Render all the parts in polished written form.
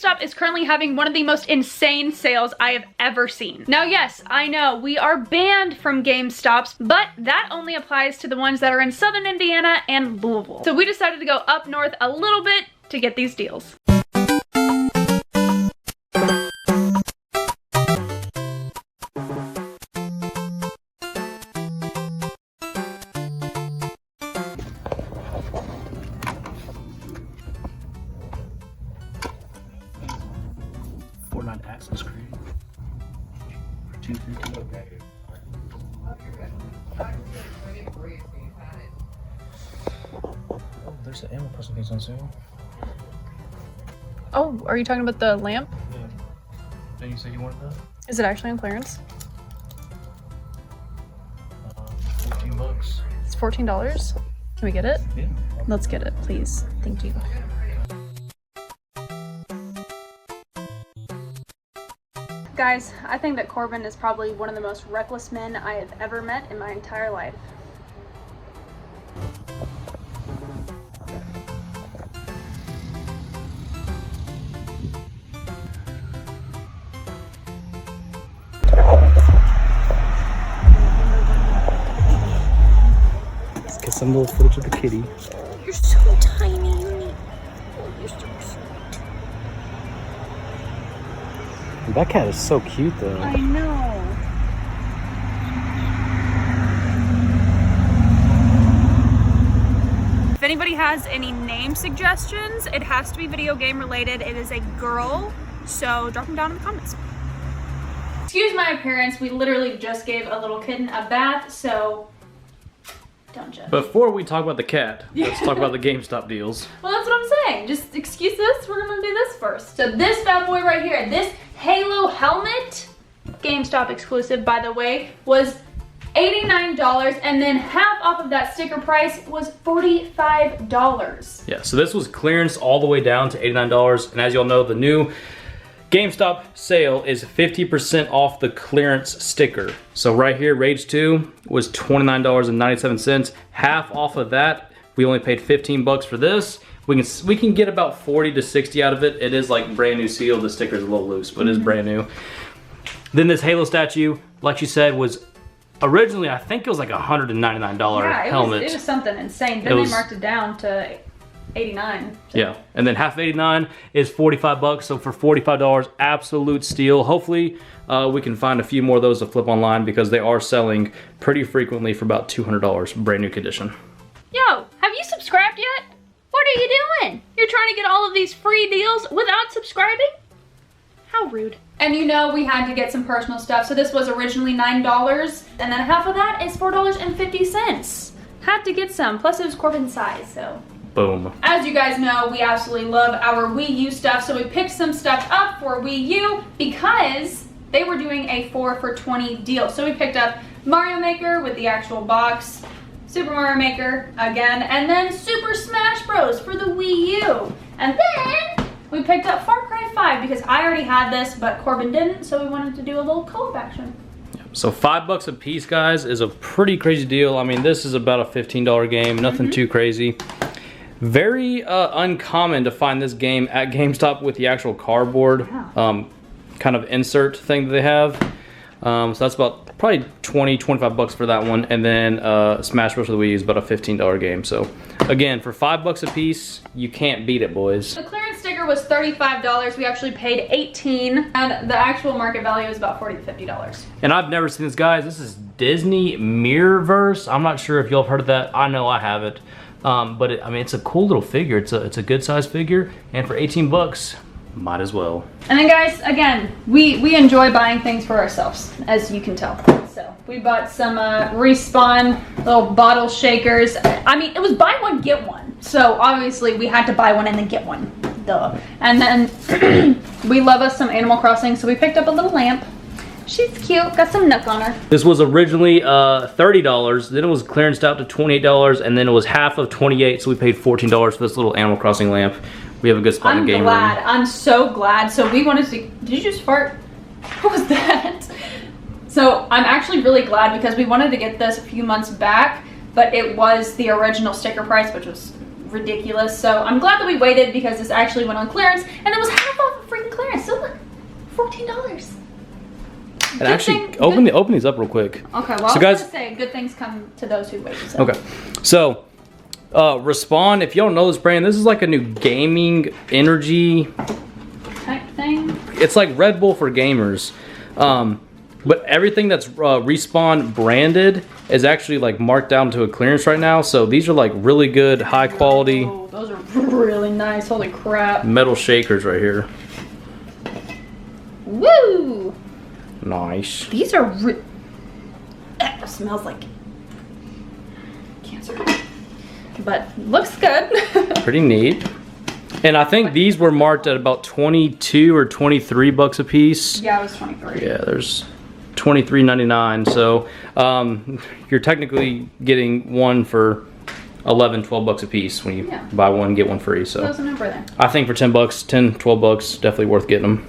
GameStop is currently having one of the most insane sales I have ever seen. Now, yes, I know we are banned from GameStops, but that only applies to the ones that are in Southern Indiana and Louisville. So we decided to go up north a little bit to get these deals. Fortnite access screen. $250. Okay. Oh, there's the Animal Crossing things on sale. Oh, are you talking about the lamp? Yeah. Then you said you wanted that? Is it actually on clearance? 14 bucks. It's $14. Can we get it? Yeah. Let's get it, please. Thank you. Guys, I think that Corbin is probably one of the most reckless men I have ever met in my entire life. Let's get some little footage of the kitty. You're so tiny. You're so cute. That cat is so cute though. I know. If anybody has any name suggestions, it has to be video game related. It is a girl, so drop them down in the comments. Excuse my appearance. We literally just gave a little kitten a bath, so don't judge. Before we talk about the cat, let's talk about the GameStop deals. Well, that's what I'm saying. Just excuse this. We're gonna do this first. So this bad boy right here, this Halo helmet, GameStop exclusive by the way, was $89, and then half off of that sticker price was $45. Yeah, so this was clearance all the way down to $89, and as y'all know, the new GameStop sale is 50% off the clearance sticker. So right here, Rage 2 was $29.97. Half off of that, we only paid 15 bucks for this. We can get about 40 to 60 out of it. It is like brand new seal. The sticker is a little loose, but it is brand new. Then this Halo statue, like she said, was originally, I think it was like $199 helmet. It was something insane. Then they marked it down to 89. So. Yeah, and then half 89 is 45 bucks. So for $45, absolute steal. Hopefully we can find a few more of those to flip online because they are selling pretty frequently for about $200, brand new condition. Yo, have you subscribed yet? What are you doing? You're trying to get all of these free deals without subscribing? How rude. And you know we had to get some personal stuff. So this was originally $9, and then half of that is $4.50. Had to get some, plus it was Corbin's size, so. Boom. As you guys know, we absolutely love our Wii U stuff, so we picked some stuff up for Wii U because they were doing a 4 for $20 deal. So we picked up Mario Maker with the actual box, Super Mario Maker again, and then Super Smash Bros. For the Wii U. And then we picked up Far Cry 5 because I already had this, but Corbin didn't, so we wanted to do a little co-op action. So $5 a piece, guys, is a pretty crazy deal. I mean, this is about a $15 game, nothing too crazy. Very uncommon to find this game at GameStop with the actual cardboard kind of insert thing that they have. So that's about probably 20-25 bucks for that one, and then Smash Bros. For the Wii is about a $15 game. So again, for $5 a piece, you can't beat it, boys. The clearance sticker was $35. We actually paid $18, and the actual market value is about $40 to $50. And I've never seen this, guys. This is Disney Mirrorverse. I'm not sure if y'all have heard of that. I know I haven't. But I mean, it's a cool little figure. It's a good size figure, and for 18 bucks, might as well. And then guys, again, we enjoy buying things for ourselves, as you can tell. So we bought some Respawn little bottle shakers. I mean, it was buy one, get one. So obviously we had to buy one and then get one, duh. And then we love us some Animal Crossing, so we picked up a little lamp. She's cute, got some nook on her. This was originally $30, then it was clearanced out to $28, and then it was half of $28, so we paid $14 for this little Animal Crossing lamp. We have a good spot in the game room. I'm so glad. So we wanted to, did you just fart? What was that? So I'm actually really glad because we wanted to get this a few months back, but it was the original sticker price, which was ridiculous. So I'm glad that we waited because this actually went on clearance, and it was half off a freaking And actually, open these up real quick. Okay, well, so I was guys, gonna say good things come to those who wait. So. Okay, so Respawn, if you don't know this brand, this is like a new gaming energy type thing. It's like Red Bull for gamers. But everything that's Respawn branded is actually like marked down to a clearance right now. So these are like really good, high quality. Oh, those are really nice. Holy crap. Metal shakers right here. Woo! Nice. These are that smells like cancer. But looks good. Pretty neat. And I think these were marked at about 22 or 23 bucks a piece. Yeah, it was 23. Yeah, there's $23.99. So you're technically getting one for 11, 12 bucks a piece when you buy one, get one free. So there's a number there. I think for 10 bucks, 10, 12 bucks, definitely worth getting them.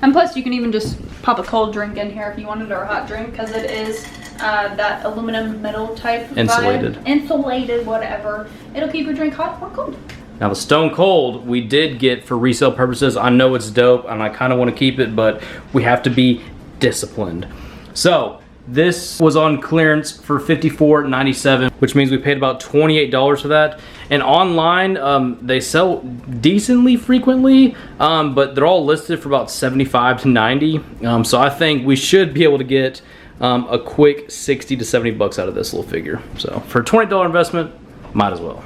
And plus you can even just pop a cold drink in here if you wanted, or a hot drink, because it is that aluminum metal type Insulated. vibe. Insulated, whatever. It'll keep your drink hot or cold. Now the Stone Cold we did get for resale purposes. I know it's dope and I kind of want to keep it, but we have to be disciplined. So this was on clearance for $54.97, which means we paid about $28 for that. And online, they sell decently frequently, but they're all listed for about $75 to $90. So I think we should be able to get a quick 60 to 70 bucks out of this little figure. So for a $20 investment, might as well.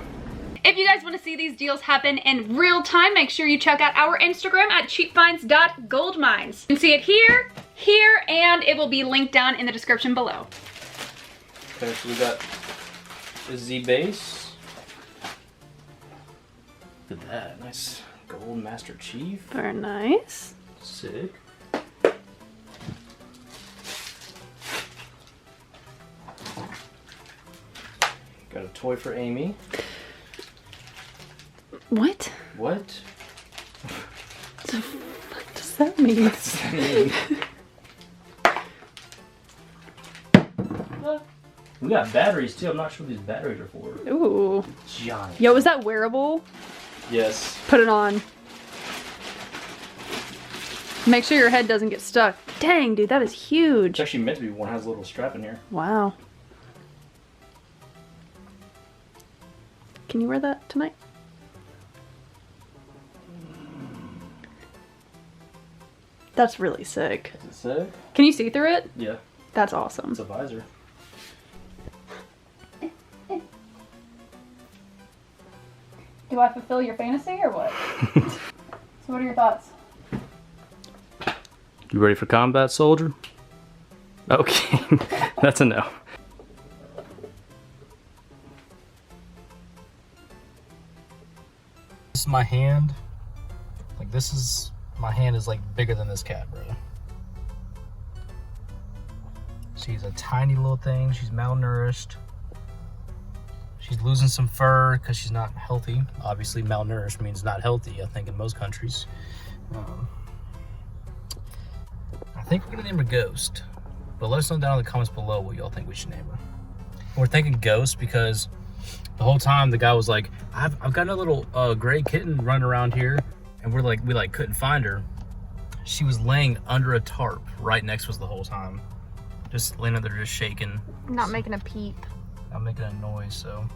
If you guys want to see these deals happen in real time, make sure you check out our Instagram at cheapfinds.goldmines. You can see it here, here, and it will be linked down in the description below. Okay, so we got the Z base. Look at that, nice gold Master Chief. Very nice. Sick. Got a toy for Amy. What? What? What the fuck does that mean? We got batteries too. I'm not sure what these batteries are for. Ooh. Giant. Yo, is that wearable? Yes. Put it on. Make sure your head doesn't get stuck. Dang, dude, that is huge. It's actually meant to be one. It has a little strap in here. Wow. Can you wear that tonight? That's really sick. Is it sick? Can you see through it? Yeah. That's awesome. It's a visor. Do I fulfill your fantasy or what? So what are your thoughts? You ready for combat, soldier? Okay. That's a no. This is my hand. Like this is... My hand is like bigger than this cat, bro. She's a tiny little thing. She's malnourished. She's losing some fur because she's not healthy. Obviously, malnourished means not healthy, I think, in most countries. I think we're gonna name her Ghost. But let us know down in the comments below what y'all think we should name her. We're thinking Ghost because the whole time the guy was like, I've got a little gray kitten running around here. And we couldn't find her. She was laying under a tarp right next to us the whole time. Just laying there, just shaking. Not making a peep. Not making a noise, so.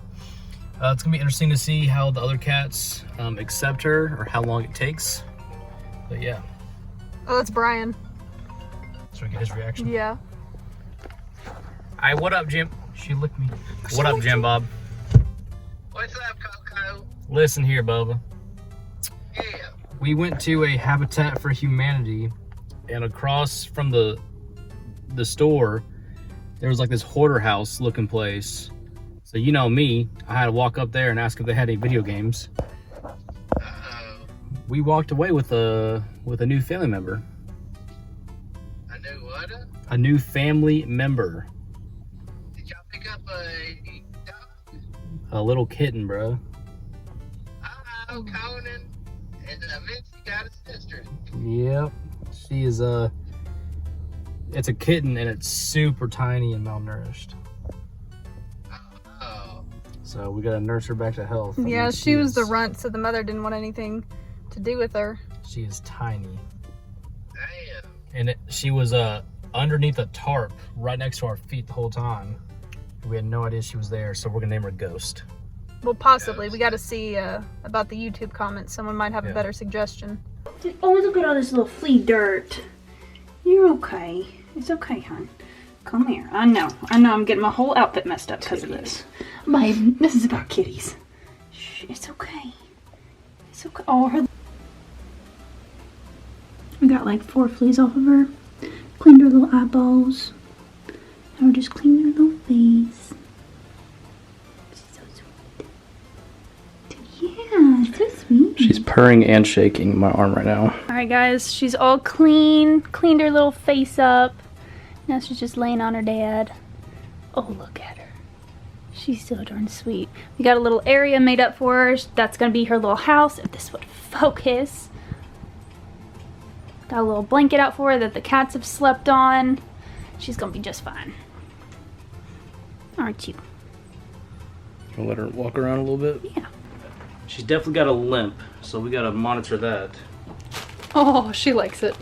It's gonna be interesting to see how the other cats accept her or how long it takes. But yeah. Oh, that's Brian. So we get his reaction. Yeah. Hi, what up, Jim? She licked me. What up, Jim Bob? What's up, Coco? Listen here, Bubba. Yeah. We went to a Habitat for Humanity, and across from the store, there was like this hoarder house looking place. So you know me, I had to walk up there and ask if they had any video games. Uh-oh. We walked away with a new family member. I knew what? A new family member. Did y'all pick up a dog? A little kitten, bro. Oh, Conan. And Vince got a sister. Yep. She is it's a kitten and it's super tiny and malnourished. Oh. So we gotta nurse her back to health. I Yeah, mean, she was the runt, so the mother didn't want anything to do with her. She is tiny. Damn. And she was underneath a tarp right next to our feet the whole time. We had no idea she was there, so we're gonna name her Ghost. Well, possibly. We got to see about the YouTube comments. Someone might have a better suggestion. Oh, look at all this little flea dirt. You're okay. It's okay, hon. Come here. I know I'm getting my whole outfit messed up because of this. Babe, this is about kitties. Shh, it's okay. It's okay. Oh, her... We got like 4 fleas off of her. Cleaned her little eyeballs. Now we're just cleaning her little face. She's so sweet. Yeah, so sweet. She's purring and shaking my arm right now. Alright guys, she's all cleaned her little face up. Now she's just laying on her dad. Oh, look at her. She's so darn sweet. We got a little area made up for her. That's gonna be her little house, if this would focus. Got a little blanket out for her that the cats have slept on. She's gonna be just fine. Aren't you? I'll let her walk around a little bit. Yeah. She's definitely got a limp, so we gotta monitor that. Oh, she likes it.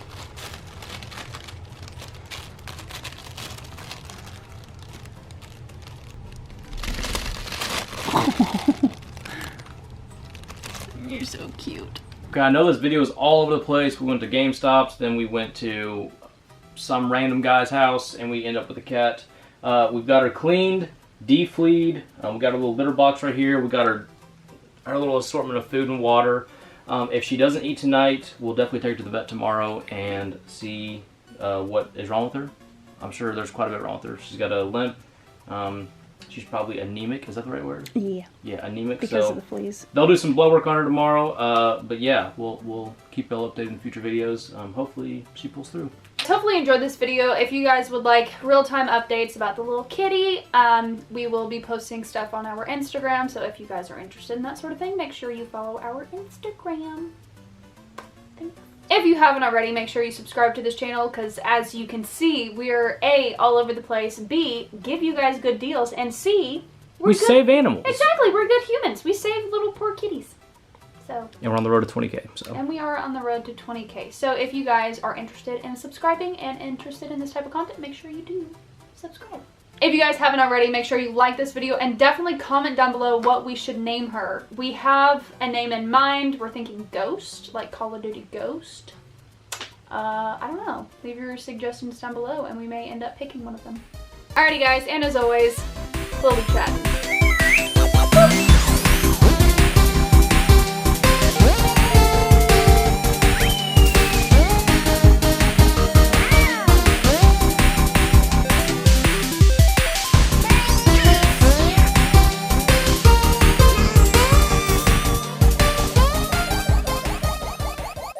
You're so cute. Okay, I know this video is all over the place. We went to GameStops, then we went to some random guy's house, and we end up with a cat. We've got her cleaned, defleed. We got a little litter box right here. We got our little assortment of food and water. If she doesn't eat tonight, we'll definitely take her to the vet tomorrow and see what is wrong with her. I'm sure there's quite a bit wrong with her. She's got a limp. She's probably anemic. Is that the right word? Yeah. Yeah, anemic. Because so of the fleas. they'll do some blood work on her tomorrow. But yeah, we'll keep y'all updated in future videos. Hopefully she pulls through. Hopefully you enjoyed this video. If you guys would like real-time updates about the little kitty, we will be posting stuff on our Instagram. So if you guys are interested in that sort of thing, make sure you follow our Instagram. Thanks. If you haven't already, make sure you subscribe to this channel because as you can see, we're A, all over the place, B, give you guys good deals, and C, We save animals. Exactly, we're good humans. We save little poor kitties. So. And we're on the road to 20K. So. And we are on the road to 20K. So if you guys are interested in subscribing and interested in this type of content, make sure you do subscribe. If you guys haven't already, make sure you like this video and definitely comment down below what we should name her. We have a name in mind. We're thinking Ghost, like Call of Duty Ghost. I don't know. Leave your suggestions down below and we may end up picking one of them. Alrighty guys, and as always, we'll be chatting.